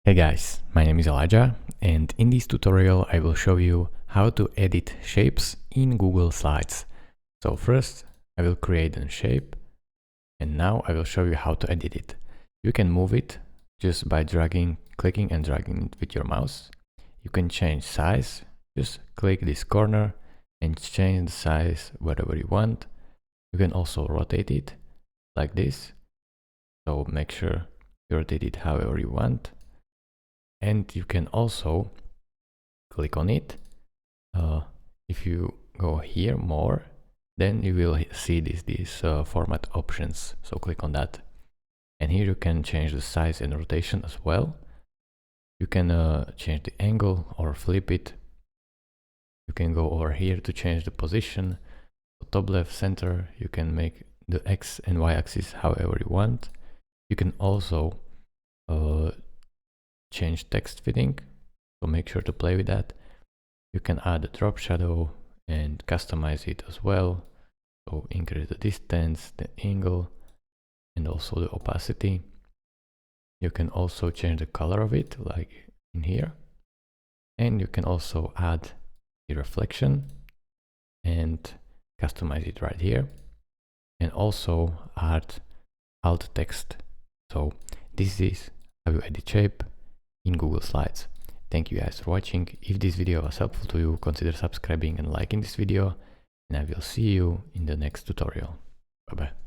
Hey guys, my name is Elijah, and in this tutorial I will show you how to edit shapes in Google Slides. So first I will create a shape, and now I will show you how to edit it. You can move it just by clicking and dragging it with your mouse. You can change size, just click this corner and change the size whatever you want. You can also rotate it like this, so make sure you rotate it however you want. And you can also click on it. If you go here more, then you will see these format options. So click on that. And here you can change the size and rotation as well. You can change the angle or flip it. You can go over here to change the position. Top, left, center. You can make the X and Y axis however you want. You can also change text fitting, so make sure to play with that. You can add a drop shadow and customize it as well, so increase the distance, the angle, and also the opacity. You can also change the color of it, like in here, and you can also add the reflection and customize it right here, and also add alt text. So this is how you edit shape in Google Slides. Thank you guys for watching. If this video was helpful to you, consider subscribing and liking this video, and I will see you in the next tutorial. Bye bye.